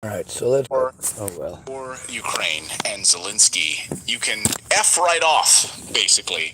All right, so let's. Or Oh well. for Ukraine and Zelensky, you can F right off, basically.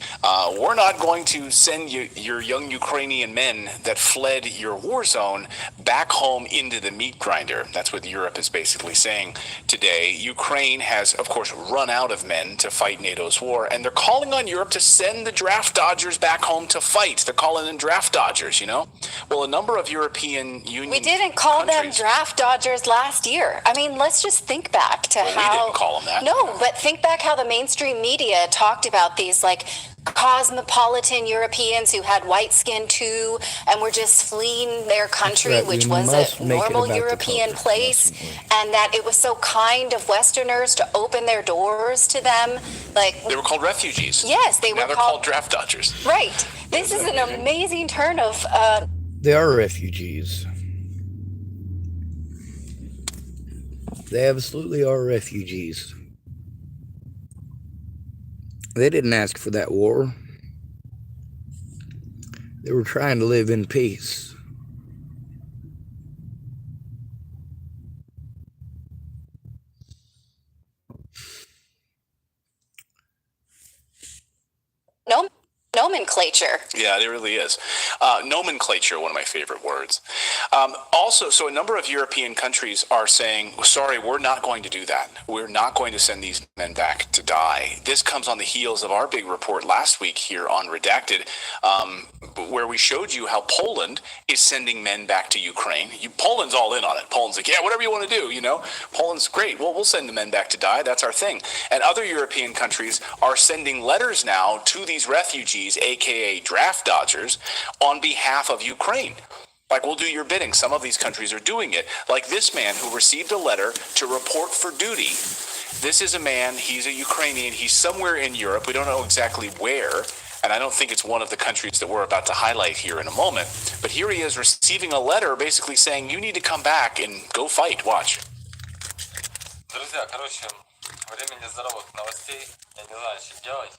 We're not going to send your young Ukrainian men that fled your war zone back home into the meat grinder. That's what Europe is basically saying today. Ukraine has, of course, run out of men to fight NATO's war, and they're calling on Europe to send the draft dodgers back home to fight. They're calling them draft dodgers, you know? Well, a number of European Union We didn't call them countries, draft dodgers last year. I mean, let's just think back to Well, we how. didn't call them that. No, but think back how the mainstream media talked about these like cosmopolitan Europeans who had white skin too and were just fleeing their country, right, which we was must a make it normal about the European culture, place, mustn't we? and that it was so kind of Westerners to open their doors to them. Like, They were called refugees. yes, they Now were they're called draft dodgers. right. This is an amazing turn of. They are refugees. They absolutely are refugees. They didn't ask for that war. They were trying to live in peace. Nomenclature. Yeah, it really is. Nomenclature, one of my favorite words. Also, so a number of European countries are saying, sorry, we're not going to do that. We're not going to send these men back to die. This comes on the heels of our big report last week here on Redacted, where we showed you how Poland is sending men back to Ukraine. Poland's all in on it. Poland's like, yeah, whatever you want to do, you know. Poland's great. Well, we'll send the men back to die. That's our thing. And other European countries are sending letters now to these refugees, aka draft dodgers, on behalf of Ukraine. Like, we'll do your bidding. Some of these countries are doing it. Like this man who received a letter to report for duty. This is a man, he's a Ukrainian, he's somewhere in Europe. We don't know exactly where, and I don't think it's one of the countries that we're about to highlight here in a moment. But here he is receiving a letter basically saying, you need to come back and go fight. Watch. Друзья, короче, времени здоровых новостей, я не знаю, что делать.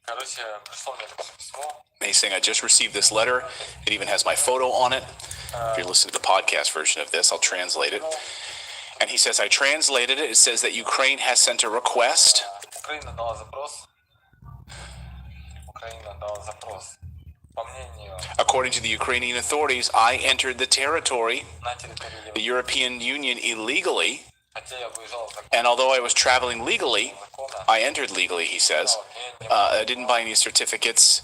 Короче, пришло мне письмо. He's saying, I just received this letter. It even has my photo on it. If you're listening to the podcast version of this, I'll translate it. And he says, I translated it. It says that Ukraine has sent a request. Украина дала запрос. По мнению, According to the Ukrainian authorities, I entered the territory, на территории the European Union, illegally. хотя я выезжал за And although I was traveling legally, закона, I entered legally, he says. I didn't buy any certificates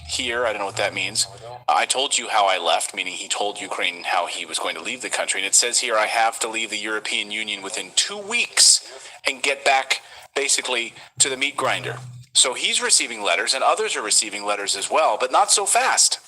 here. I don't know what that means. I told you how I left, meaning he told Ukraine how he was going to leave the country. And it says here I have to leave the European Union within 2 weeks and get back basically to the meat grinder. So he's receiving letters, and others are receiving letters as well, but not so fast.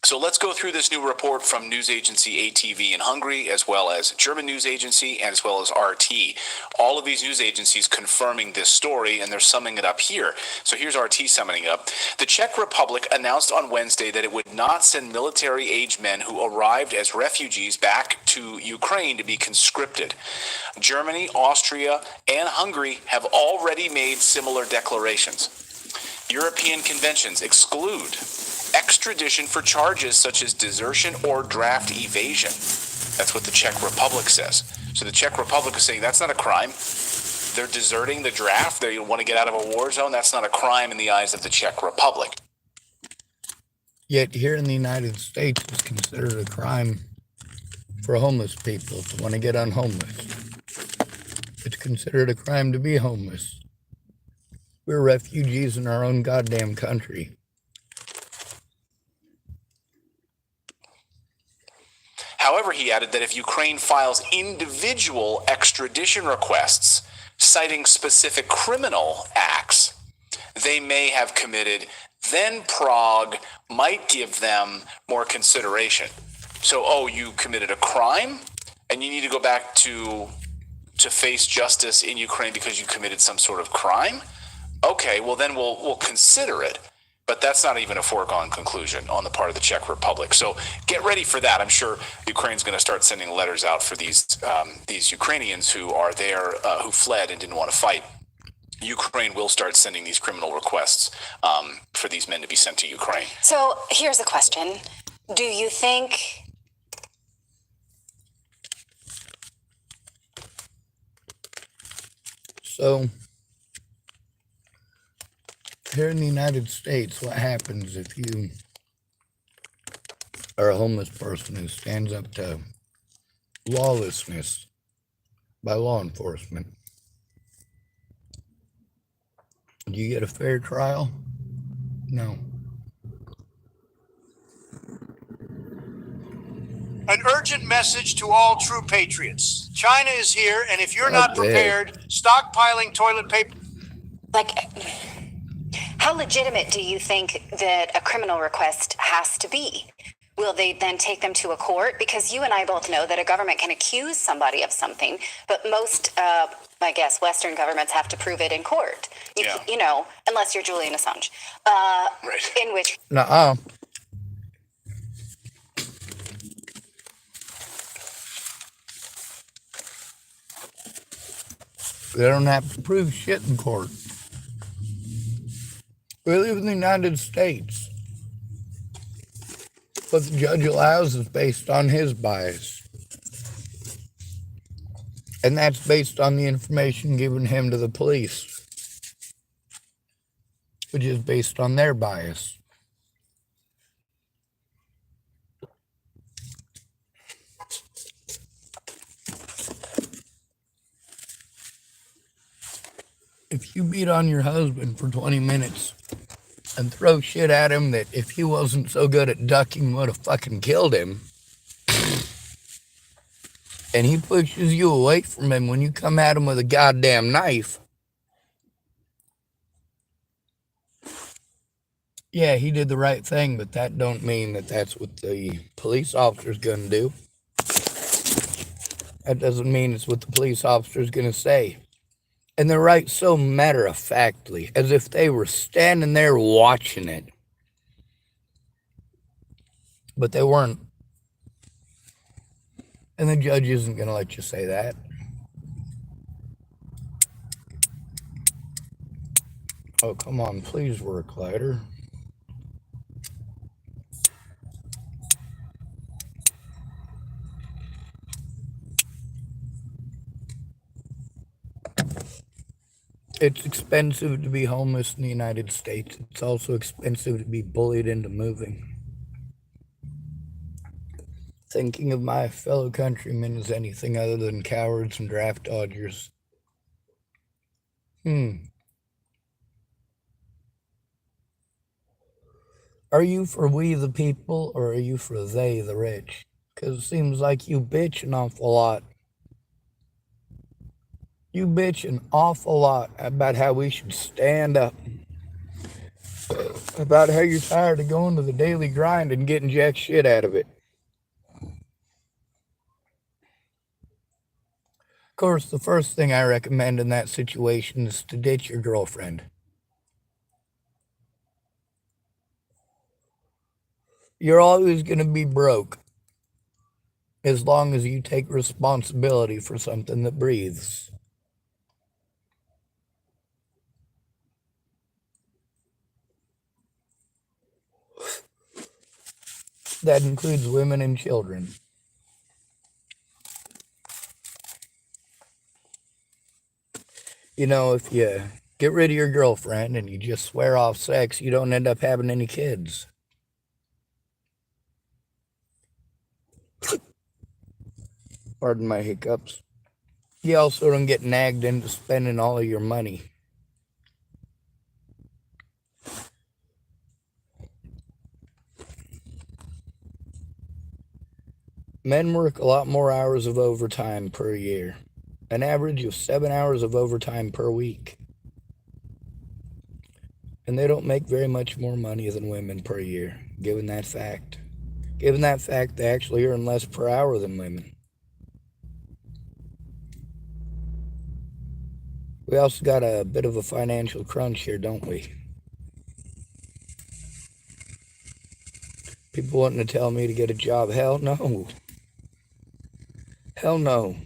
So let's go through this new report from news agency ATV in Hungary, as well as German news agency, and as well as RT. All of these news agencies confirming this story, and they're summing it up here. So here's RT summing it up. The Czech Republic announced on Wednesday that it would not send military-age men who arrived as refugees back to Ukraine to be conscripted. Germany, Austria, and Hungary have already made similar declarations. European conventions exclude extradition for charges such as desertion or draft evasion. That's what the Czech Republic says. So the Czech Republic is saying that's not a crime. They're deserting the draft. They want to get out of a war zone. That's not a crime in the eyes of the Czech Republic. Yet here in the United States, it's considered a crime for homeless people to want to get unhomeless. It's considered a crime to be homeless. We're refugees in our own goddamn country. However, he added that if Ukraine files individual extradition requests citing specific criminal acts they may have committed, then Prague might give them more consideration. So, you committed a crime and you need to go back to face justice in Ukraine because you committed some sort of crime? Okay, well then we'll consider it. But that's not even a foregone conclusion on the part of the Czech Republic. So get ready for that. I'm sure Ukraine's going to start sending letters out for these Ukrainians who are there, who fled and didn't want to fight. Ukraine will start sending these criminal requests for these men to be sent to Ukraine. So here's a question. Do you think So, here in the United States, what happens if you are a homeless person who stands up to lawlessness by law enforcement? Do you get a fair trial? No. An urgent message to all true patriots. China is here, and if you're not prepared, stockpiling toilet paper. Like, how legitimate do you think that a criminal request has to be? Will they then take them to a court? Because you and I both know that a government can accuse somebody of something, but most, I guess, Western governments have to prove it in court. You know, unless you're Julian Assange. Right. In which... Nuh-uh. They don't have to prove shit in court. We live in the United States. What the judge allows is based on his bias. And that's based on the information given him to the police, which is based on their bias. If you beat on your husband for 20 minutes and throw shit at him that if he wasn't so good at ducking would have fucking killed him, and he pushes you away from him when you come at him with a goddamn knife, yeah, he did the right thing, but that don't mean that that's what the police officer's gonna do. That doesn't mean it's what the police officer's gonna say. And they're right so matter-of-factly, as if they were standing there watching it. But they weren't. And the judge isn't going to let you say that. Oh, come on, please work lighter. It's expensive to be homeless in the United States. It's also expensive to be bullied into moving. Thinking of my fellow countrymen as anything other than cowards and draft dodgers. Are you for we the people, or are you for they the rich? Because it seems like you bitch an awful lot. You bitch an awful lot about how we should stand up. About how you're tired of going to the daily grind and getting jack shit out of it. Of course, the first thing I recommend in that situation is to ditch your girlfriend. You're always going to be broke as long as you take responsibility for something that breathes. That includes women and children. You know, if you get rid of your girlfriend and you just swear off sex, you don't end up having any kids. Pardon my hiccups. You also don't get nagged into spending all of your money. Men work a lot more hours of overtime per year. An average of 7 hours of overtime per week. And they don't make very much more money than women per year, given that fact. Given that fact, they actually earn less per hour than women. We also got a bit of a financial crunch here, don't we? People wanting to tell me to get a job. Hell no. Hell no.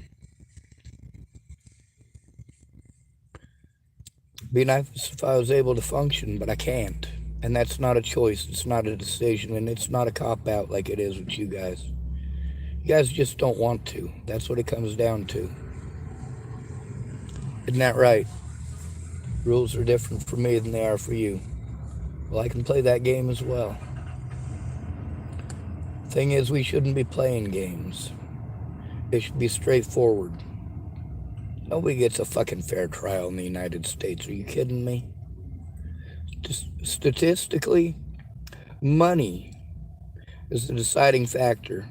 Be nice if I was able to function, but I can't. And that's not a choice. It's not a decision. And it's not a cop-out like it is with you guys. You guys just don't want to. That's what it comes down to. Isn't that right? Rules are different for me than they are for you. Well, I can play that game as well. Thing is, we shouldn't be playing games. It should be straightforward. Nobody gets a fucking fair trial in the United States. Are you kidding me? Statistically, money is the deciding factor.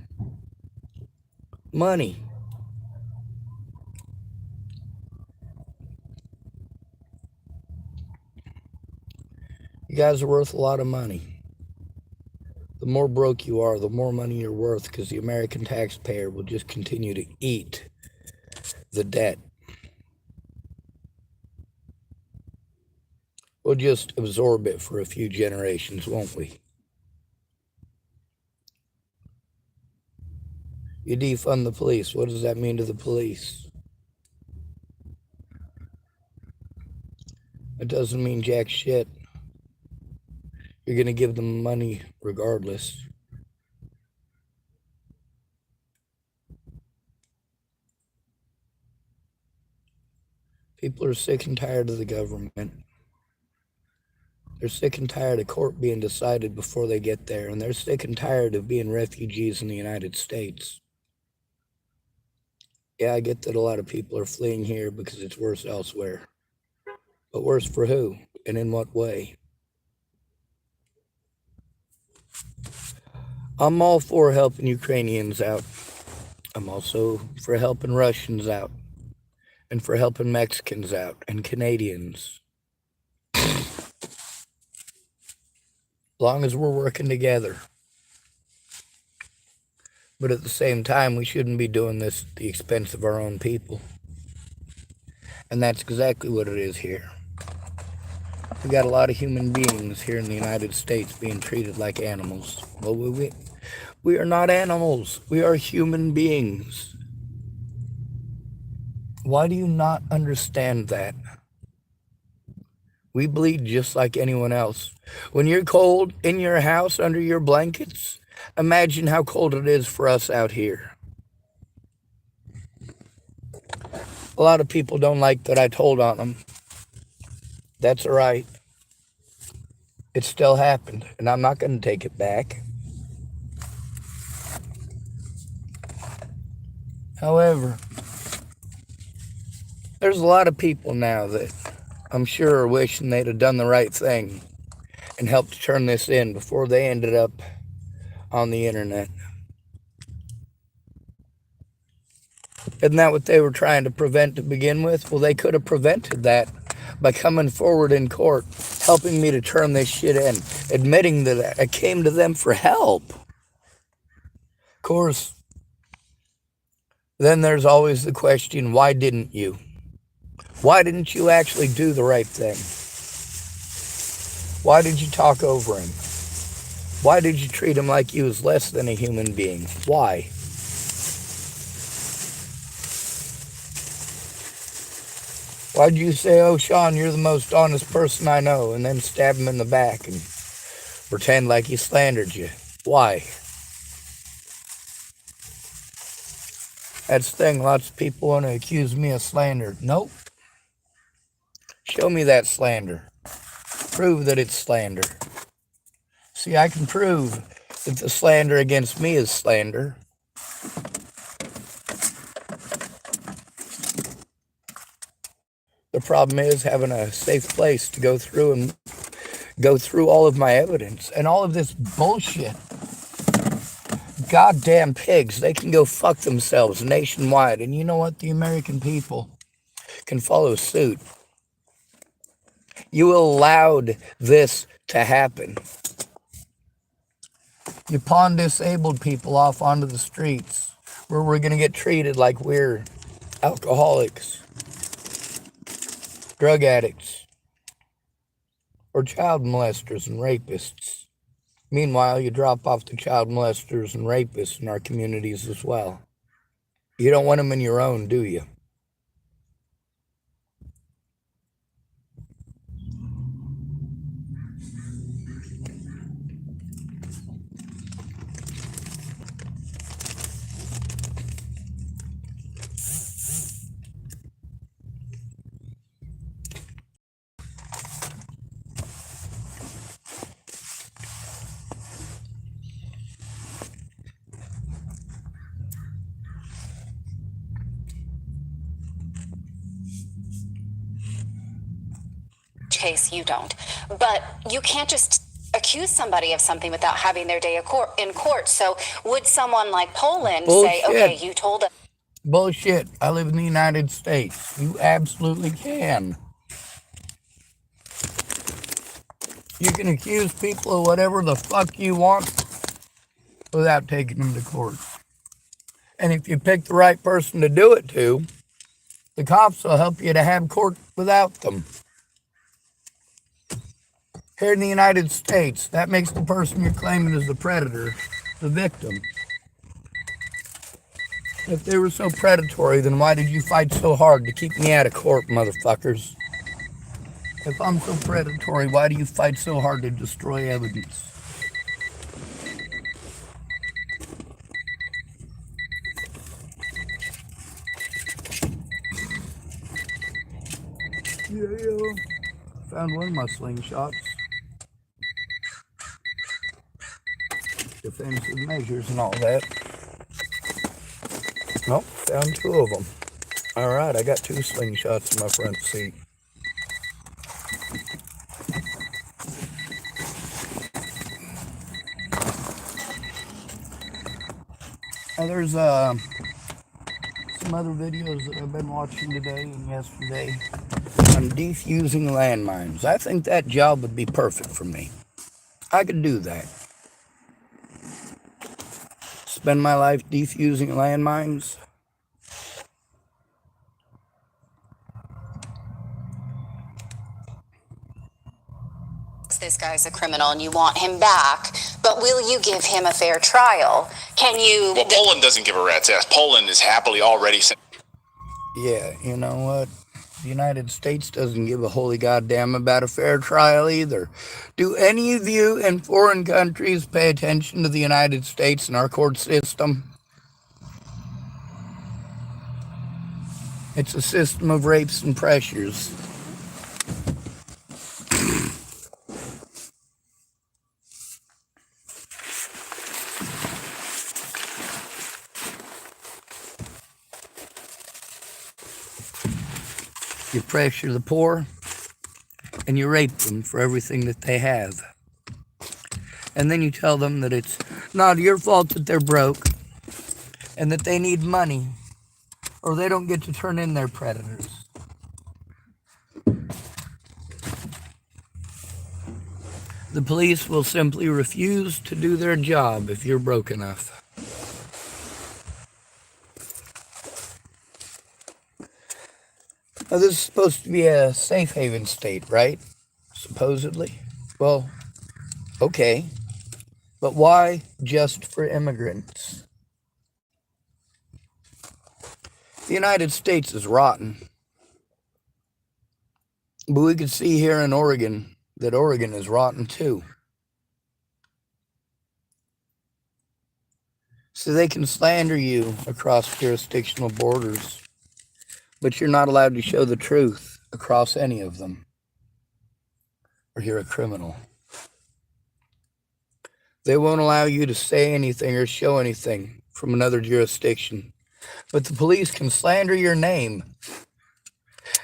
Money. You guys are worth a lot of money. The more broke you are, the more money you're worth, because the American taxpayer will just continue to eat the debt. We'll just absorb it for a few generations, won't we? You defund the police. What does that mean to the police? It doesn't mean jack shit. You're going to give them money regardless. People are sick and tired of the government. They're sick and tired of court being decided before they get there, and they're sick and tired of being refugees in the United States. Yeah, I get that a lot of people are fleeing here because it's worse elsewhere. But worse for who? And in what way? I'm all for helping Ukrainians out. I'm also for helping Russians out. And for helping Mexicans out. And Canadians. As long as we're working together. But at the same time, we shouldn't be doing this at the expense of our own people. And that's exactly what it is here. We got a lot of human beings here in the United States being treated like animals. Well, we are not animals. We are human beings. Why do you not understand that? We bleed just like anyone else. When you're cold in your house under your blankets, imagine how cold it is for us out here. A lot of people don't like that I told on them. That's all right. It still happened, and I'm not going to take it back. However, there's a lot of people now that I'm sure are wishing they'd have done the right thing and helped turn this in before they ended up on the internet. Isn't that what they were trying to prevent to begin with? Well, they could have prevented that by coming forward in court, helping me to turn this shit in, admitting that I came to them for help. Of course, then there's always the question, why didn't you? Why didn't you actually do the right thing? Why did you talk over him? Why did you treat him like he was less than a human being? Why? Why did you say, oh, Sean, you're the most honest person I know, and then stab him in the back and pretend like he slandered you? Why? That's the thing. Lots of people want to accuse me of slander. Nope. Show me that slander. Prove that it's slander. See, I can prove that the slander against me is slander. The problem is having a safe place to go through and go through all of my evidence and all of this bullshit. Goddamn pigs, they can go fuck themselves nationwide. And you know what? The American people can follow suit. You allowed this to happen. You pawn disabled people off onto the streets where we're going to get treated like we're alcoholics, drug addicts, or child molesters and rapists. Meanwhile, you drop off the child molesters and rapists in our communities as well. You don't want them in your own, do you? case, you don't. But you can't just accuse somebody of something without having their day in court. So would someone like Poland say, okay, you told us? Bullshit. I live in the United States. You absolutely can. You can accuse people of whatever the fuck you want without taking them to court. And if you pick the right person to do it to, the cops will help you to have court without them. Here in the United States, that makes the person you're claiming as the predator the victim. If they were so predatory, then why did you fight so hard to keep me out of court, motherfuckers? If I'm so predatory, why do you fight so hard to destroy evidence? Yeah. Found one of my slingshots. Defensive measures and all that. Nope, found two of them. Alright, I got 2 slingshots in my front seat. Now there's some other videos that I've been watching today and yesterday on defusing landmines. I think that job would be perfect for me. I could do that. Spend my life defusing landmines. This guy's a criminal and you want him back, but will you give him a fair trial? Can you? Well, Poland doesn't give a rat's ass. Poland is happily already. Yeah, you know what? The United States doesn't give a holy goddamn about a fair trial either. Do any of you in foreign countries pay attention to the United States and our court system? It's a system of rapes and pressures. You pressure the poor, and you rape them for everything that they have. And then you tell them that it's not your fault that they're broke, and that they need money, or they don't get to turn in their predators. The police will simply refuse to do their job if you're broke enough. Now, this is supposed to be a safe haven state, right? Supposedly. Well, okay. But why just for immigrants? The United States is rotten. But we can see here in Oregon that Oregon is rotten too. So they can slander you across jurisdictional borders, but you're not allowed to show the truth across any of them, or you're a criminal. They won't allow you to say anything or show anything from another jurisdiction, but the police can slander your name,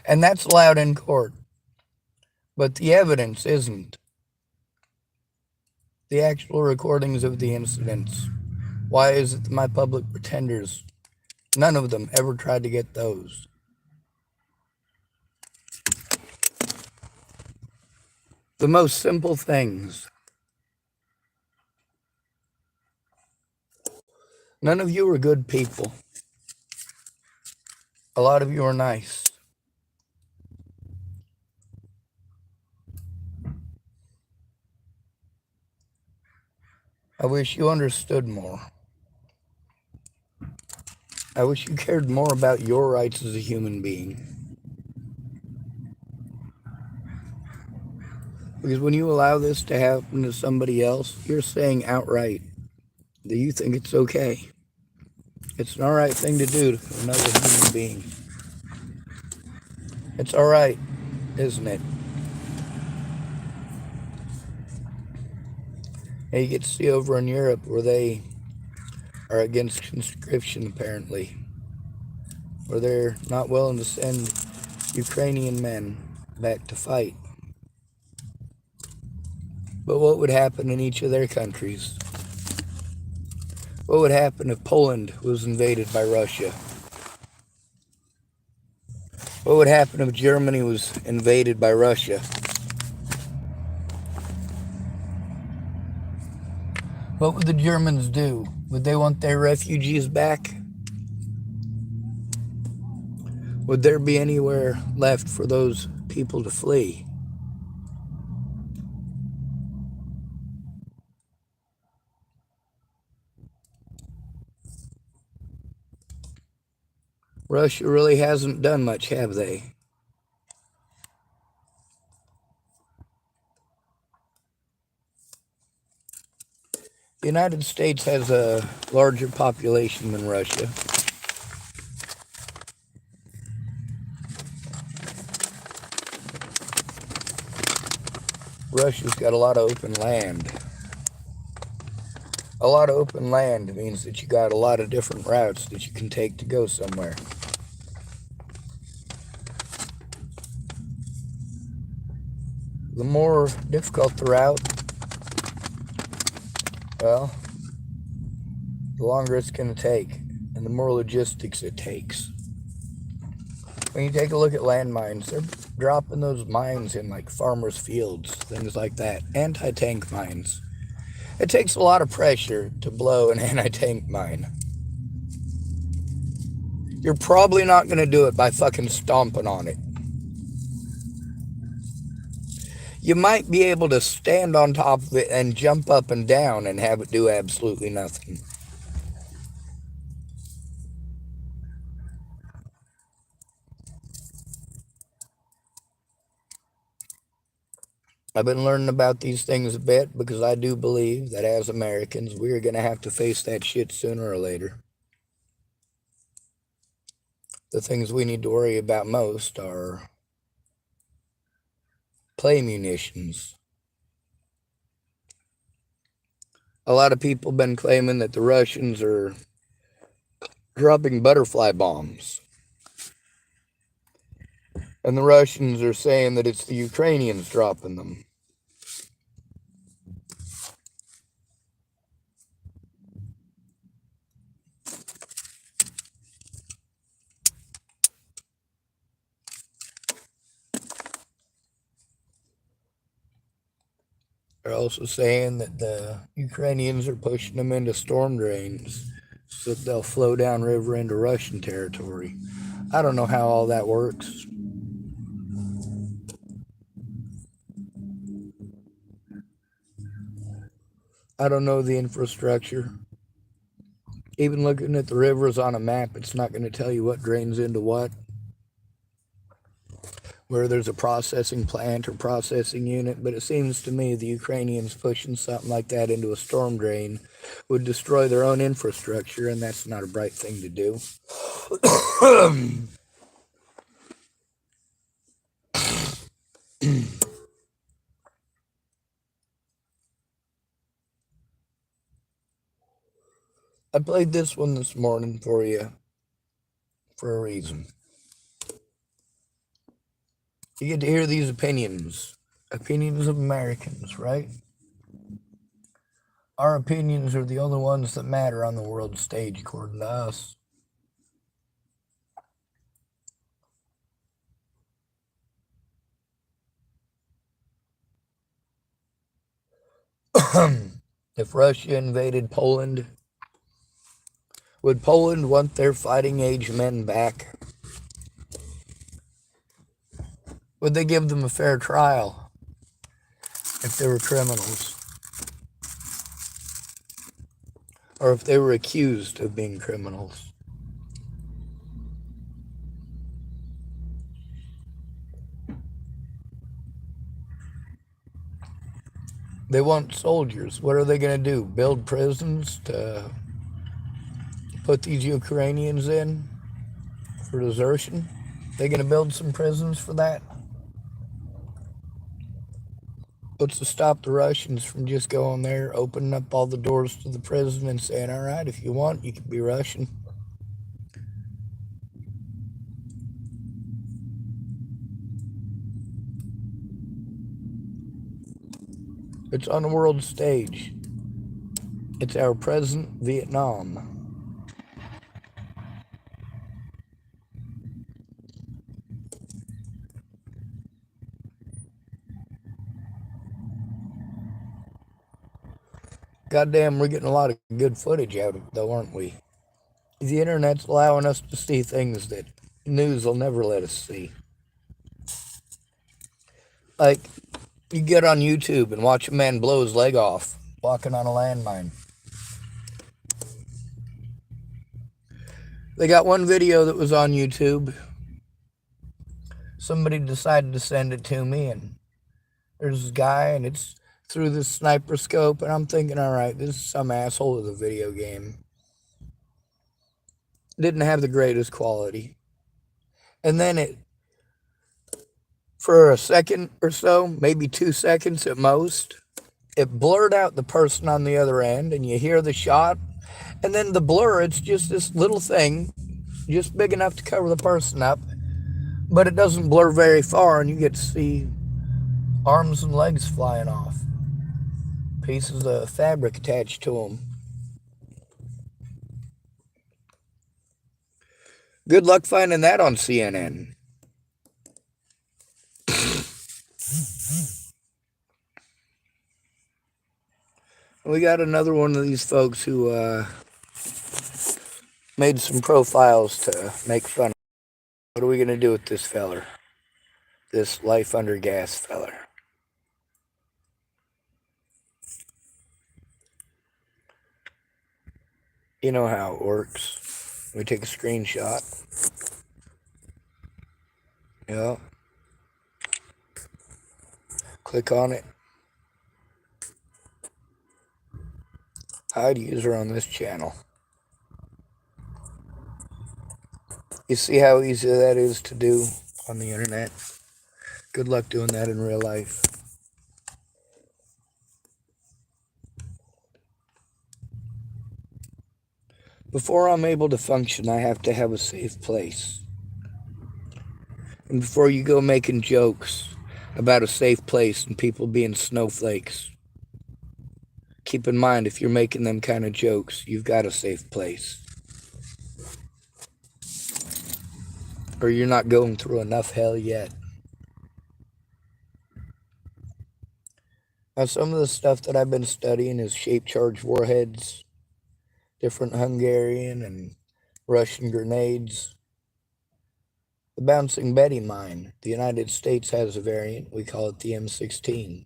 and that's allowed in court. But the evidence isn't. The actual recordings of the incidents. Why is it that my public pretenders, none of them ever tried to get those? The most simple things. None of you are good people. A lot of you are nice. I wish you understood more. I wish you cared more about your rights as a human being. Because when you allow this to happen to somebody else, you're saying outright that you think it's okay. It's an alright thing to do to another human being. It's alright, isn't it? And you get to see over in Europe where they are against conscription, apparently. Where they're not willing to send Ukrainian men back to fight. But what would happen in each of their countries? What would happen if Poland was invaded by Russia? What would happen if Germany was invaded by Russia? What would the Germans do? Would they want their refugees back? Would there be anywhere left for those people to flee? Russia really hasn't done much, have they? The United States has a larger population than Russia. Russia's got a lot of open land. A lot of open land means that you got a lot of different routes that you can take to go somewhere. The more difficult the route, well, the longer it's going to take, and the more logistics it takes. When you take a look at landmines, they're dropping those mines in like farmers' fields, things like that. Anti-tank mines. It takes a lot of pressure to blow an anti-tank mine. You're probably not going to do it by fucking stomping on it. You might be able to stand on top of it and jump up and down and have it do absolutely nothing. I've been learning about these things a bit because I do believe that as Americans, we are going to have to face that shit sooner or later. The things we need to worry about most are play munitions. A lot of people have been claiming that the Russians are dropping butterfly bombs. And the Russians are saying that it's the Ukrainians dropping them. They're also saying that the Ukrainians are pushing them into storm drains so that they'll flow downriver into Russian territory. I don't know how all that works. I don't know the infrastructure. Even looking at the rivers on a map, it's not going to tell you what drains into what. Where there's a processing plant or processing unit, but it seems to me the Ukrainians pushing something like that into a storm drain would destroy their own infrastructure, and that's not a bright thing to do. I played this one this morning for you for a reason. You get to hear these opinions of Americans, right? Our opinions are the only ones that matter on the world stage, according to us. If Russia invaded Poland, would Poland want their fighting age men back? Would they give them a fair trial if they were criminals? Or if they were accused of being criminals? They want soldiers. What are they going to do? Build prisons to put these Ukrainians in for desertion? They going to build some prisons for that? What's to stop the Russians from just going there, opening up all the doors to the prison and saying, all right, if you want, you can be Russian? It's on the world stage. It's our present Vietnam. Goddamn, we're getting a lot of good footage out of it, though, aren't we? The internet's allowing us to see things that news will never let us see. Like, you get on YouTube and watch a man blow his leg off walking on a landmine. They got one video that was on YouTube. Somebody decided to send it to me, and there's this guy, and it's through this sniper scope, and I'm thinking, all right, this is some asshole with a video game. Didn't have the greatest quality. And then it, for a second or so, maybe 2 seconds at most, it blurred out the person on the other end, and you hear the shot, and then the blur, it's just this little thing, just big enough to cover the person up, but it doesn't blur very far, and you get to see arms and legs flying off. Pieces of fabric attached to them. Good luck finding that on CNN. We got another one of these folks who made some profiles to make fun of. What are we going to do with this feller? This life under gas feller. You know how it works. We take a screenshot. Yeah. Click on it. Hide user on this channel. You see how easy that is to do on the internet? Good luck doing that in real life. Before I'm able to function, I have to have a safe place. And before you go making jokes about a safe place and people being snowflakes, keep in mind, if you're making them kind of jokes, you've got a safe place. Or you're not going through enough hell yet. Now, some of the stuff that I've been studying is shape charge warheads, different Hungarian and Russian grenades. The Bouncing Betty mine. The United States has a variant. We call it the M16.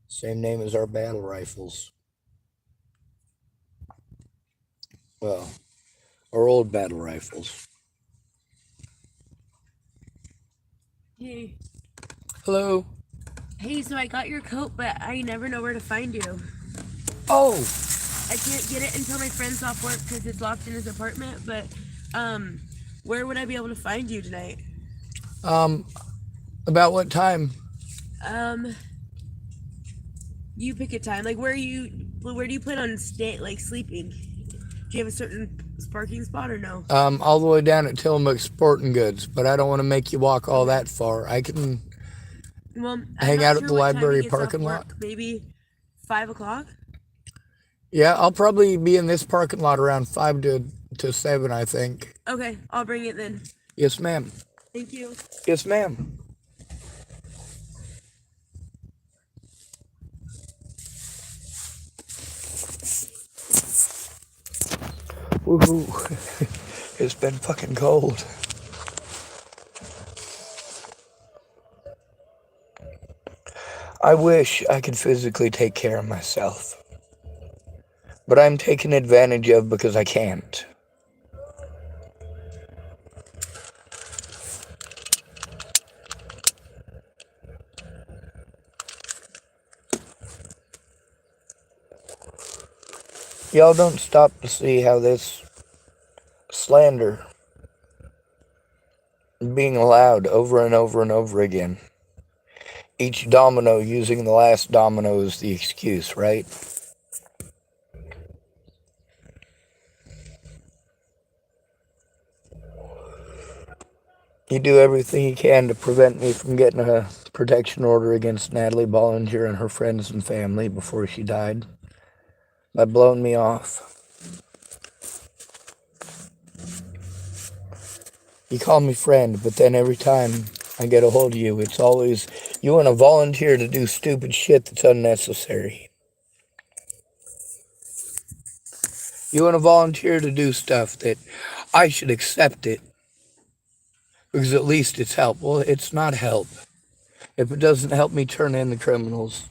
Same name as our battle rifles. Well, our old battle rifles. Hey. Hello. Hey, so I got your coat, but I never know where to find you. Oh! I can't get it until my friend's off work because it's locked in his apartment, but, where would I be able to find you tonight? About what time? You pick a time. Like, where do you plan on sleeping? Do you have a certain parking spot or no? All the way down at Tillamook Sporting Goods, but I don't want to make you walk all that far. I can hang out at the library parking lot. Maybe 5 o'clock? Yeah, I'll probably be in this parking lot around 5 to 7, I think. Okay, I'll bring it then. Yes, ma'am. Thank you. Yes, ma'am. Woohoo. It's been fucking cold. I wish I could physically take care of myself. But I'm taken advantage of because I can't. Y'all don't stop to see how this slander is being allowed over and over and over again. Each domino using the last domino as the excuse, right? You do everything you can to prevent me from getting a protection order against Natalie Bollinger and her friends and family before she died by blowing me off. You call me friend, but then every time I get a hold of you, it's always you want to volunteer to do stupid shit that's unnecessary. You want to volunteer to do stuff that I should accept it because at least it's help. Well, it's not help. If it doesn't help me turn in the criminals,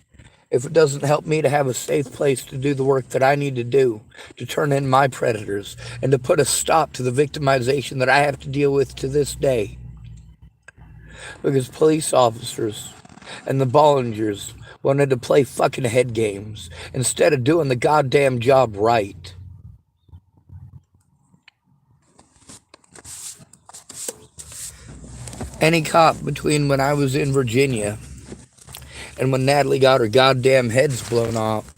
if it doesn't help me to have a safe place to do the work that I need to do, to turn in my predators, and to put a stop to the victimization that I have to deal with to this day. Because police officers and the Bollingers wanted to play fucking head games instead of doing the goddamn job right. Any cop between when I was in Virginia and when Natalie got her goddamn head blown off,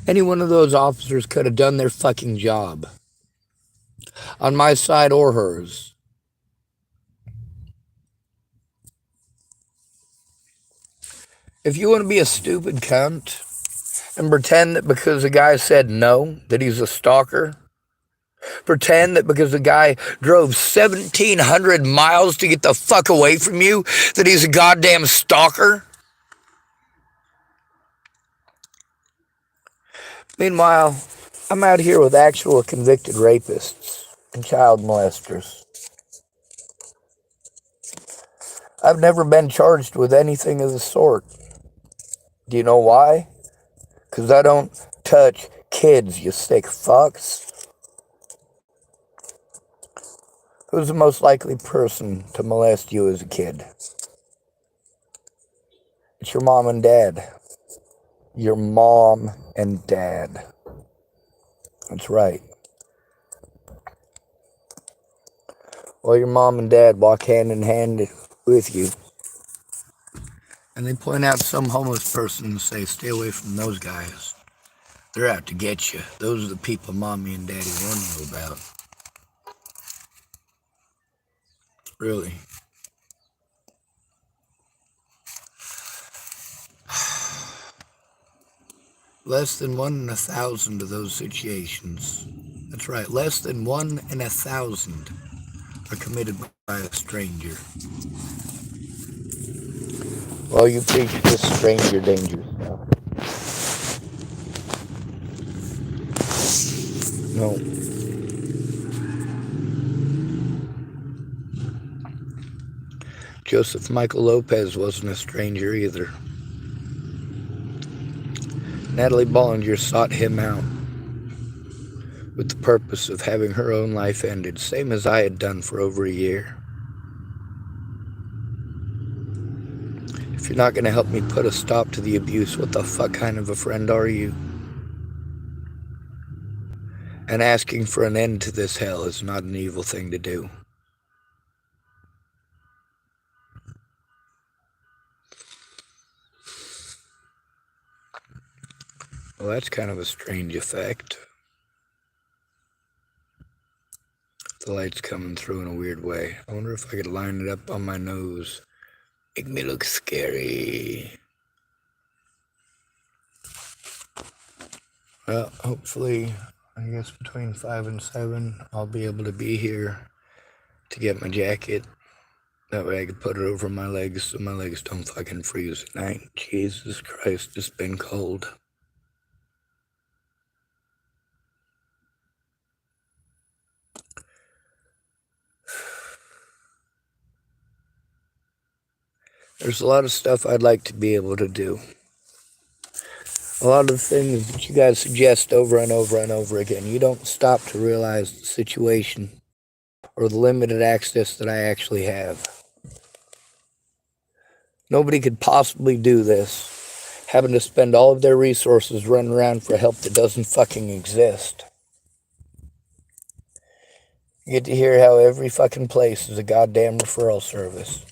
any one of those officers could have done their fucking job. On my side or hers. If you want to be a stupid cunt and pretend that because a guy said no, that he's a stalker, pretend that because a guy drove 1,700 miles to get the fuck away from you, that he's a goddamn stalker. Meanwhile, I'm out here with actual convicted rapists and child molesters. I've never been charged with anything of the sort. Do you know why? Because I don't touch kids, you sick fucks. Who's the most likely person to molest you as a kid? It's your mom and dad. Your mom and dad. That's right. Well, your mom and dad walk hand in hand with you. And they point out some homeless person and say, stay away from those guys. They're out to get you. Those are the people mommy and daddy warn you about. Really. Less than 1 in 1,000 of those situations. That's right, less than 1 in 1,000 are committed by a stranger. Well, you preach this stranger danger stuff. No. Joseph Michael Lopez wasn't a stranger either. Natalie Bollinger sought him out with the purpose of having her own life ended, same as I had done for over a year. If you're not going to help me put a stop to the abuse, what the fuck kind of a friend are you? And asking for an end to this hell is not an evil thing to do. Well, that's kind of a strange effect. The light's coming through in a weird way. I wonder if I could line it up on my nose. Make me look scary. Well, hopefully, I guess between 5 and 7, I'll be able to be here to get my jacket. That way I could put it over my legs so my legs don't fucking freeze at night. Jesus Christ, it's been cold. There's a lot of stuff I'd like to be able to do. A lot of things that you guys suggest over and over and over again. You don't stop to realize the situation or the limited access that I actually have. Nobody could possibly do this, having to spend all of their resources running around for help that doesn't fucking exist. You get to hear how every fucking place is a goddamn referral service.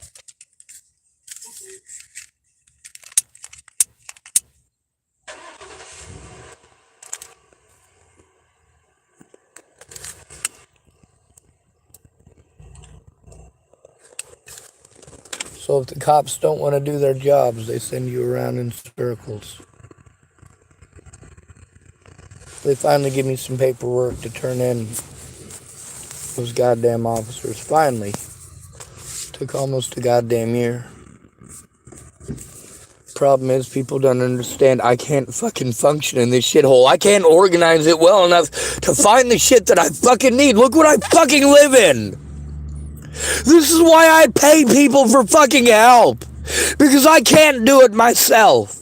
So if the cops don't want to do their jobs, they send you around in circles. They finally give me some paperwork to turn in. Those goddamn officers. Finally. Took almost a goddamn year. Problem is, people don't understand. I can't fucking function in this shithole. I can't organize it well enough to find the shit that I fucking need. Look what I fucking live in. This is why I pay people for fucking help. Because I can't do it myself.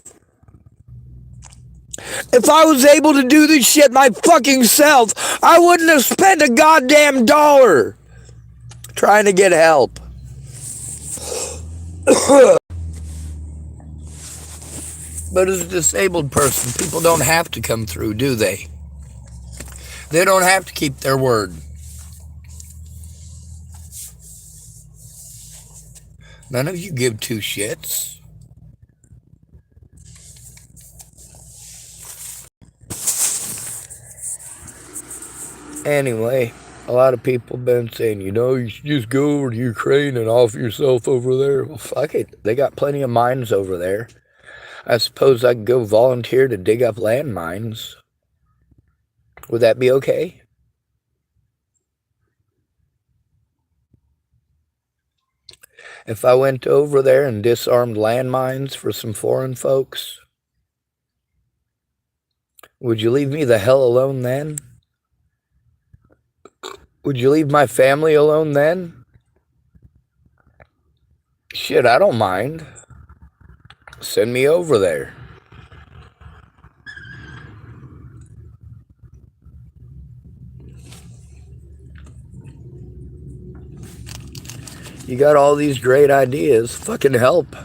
If I was able to do this shit my fucking self, I wouldn't have spent a goddamn dollar trying to get help. But as a disabled person, people don't have to come through, do they? They don't have to keep their word. None of you give two shits. Anyway, a lot of people have been saying, you should just go over to Ukraine and offer yourself over there. Well, fuck it. They got plenty of mines over there. I suppose I could go volunteer to dig up landmines. Would that be okay? If I went over there and disarmed landmines for some foreign folks, would you leave me the hell alone then? Would you leave my family alone then? Shit, I don't mind. Send me over there. You got all these great ideas. Fucking help.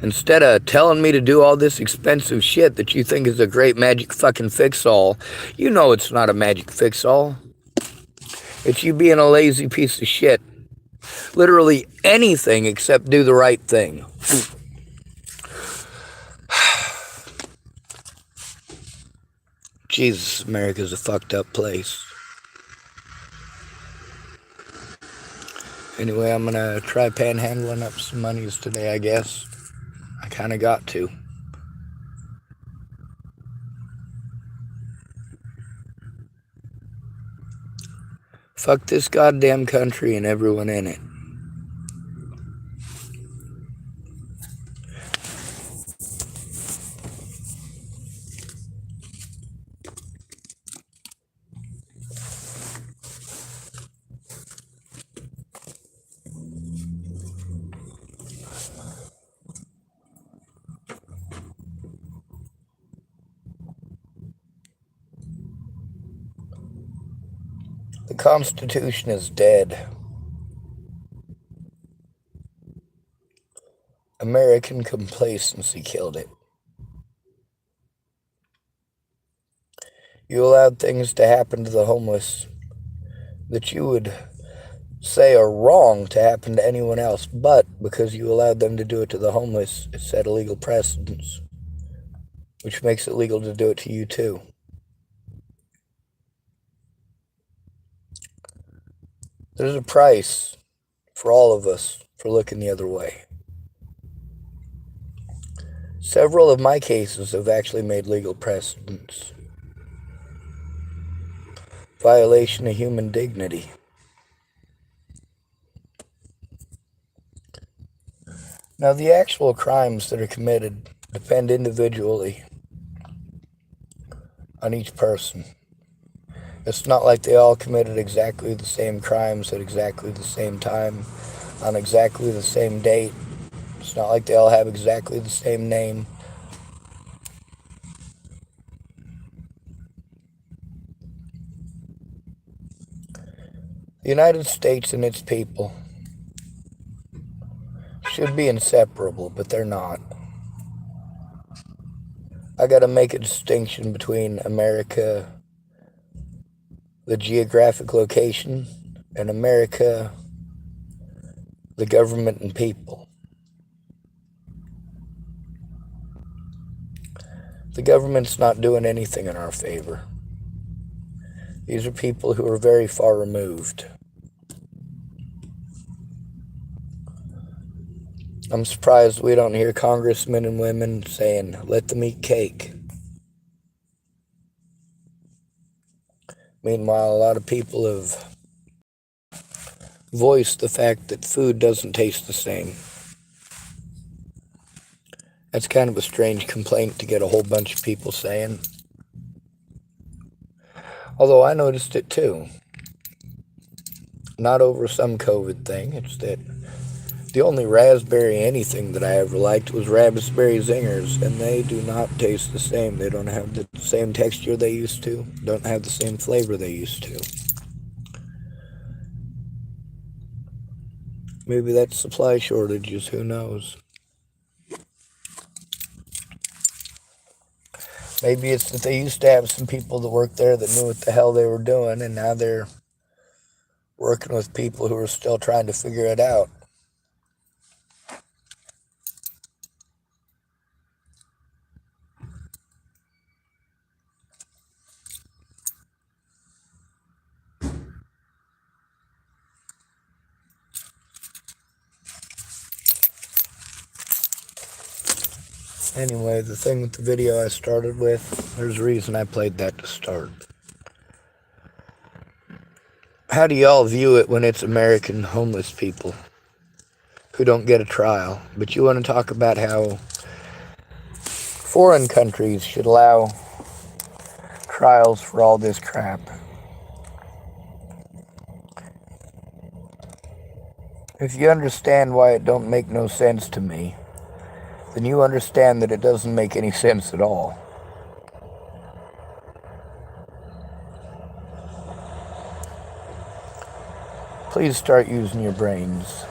Instead of telling me to do all this expensive shit that you think is a great magic fucking fix-all, you know it's not a magic fix-all. It's you being a lazy piece of shit. Literally anything except do the right thing. Jesus, America's a fucked up place. Anyway, I'm gonna try panhandling up some monies today, I guess. I kinda got to. Fuck this goddamn country and everyone in it. The Constitution is dead. American complacency killed it. You allowed things to happen to the homeless that you would say are wrong to happen to anyone else, but because you allowed them to do it to the homeless, it set a legal precedence, which makes it legal to do it to you too. There's a price for all of us for looking the other way. Several of my cases have actually made legal precedents. Violation of human dignity. Now, the actual crimes that are committed depend individually on each person. It's not like they all committed exactly the same crimes at exactly the same time, on exactly the same date. It's not like they all have exactly the same name. The United States and its people should be inseparable, but they're not. I gotta make a distinction between America, the geographic location, and America, the government and people. The government's not doing anything in our favor. These are people who are very far removed. I'm surprised we don't hear congressmen and women saying, let them eat cake. Meanwhile, a lot of people have voiced the fact that food doesn't taste the same. That's kind of a strange complaint to get a whole bunch of people saying. Although I noticed it too. Not over some COVID thing. It's that the only raspberry anything that I ever liked was raspberry zingers, and they do not taste the same. They don't have the same texture they used to. Don't have the same flavor they used to. Maybe that's supply shortages. Who knows? Maybe it's that they used to have some people that worked there that knew what the hell they were doing, and now they're working with people who are still trying to figure it out. Anyway, the thing with the video I started with, there's a reason I played that to start. How do y'all view it when it's American homeless people who don't get a trial? But you want to talk about how foreign countries should allow trials for all this crap. If you understand why it don't make no sense to me, then you understand that it doesn't make any sense at all. Please start using your brains.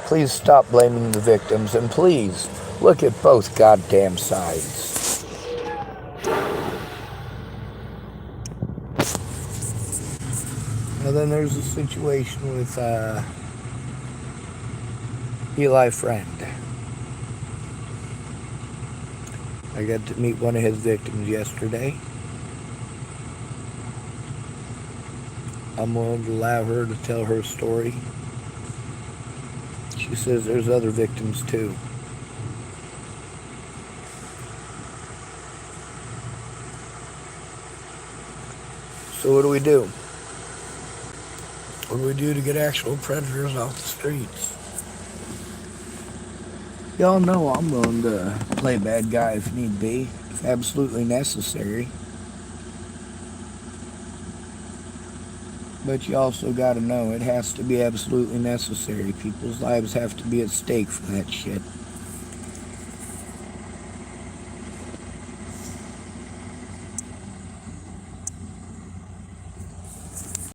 Please stop blaming the victims, and please look at both goddamn sides. Now then there's a situation with Eli Friend. I got to meet one of his victims yesterday. I'm going to allow her to tell her story. She says there's other victims too. So what do we do? What do we do to get actual predators off the streets? Y'all know I'm willing to play bad guy if need be, if absolutely necessary. But you also gotta know it has to be absolutely necessary. People's lives have to be at stake for that shit.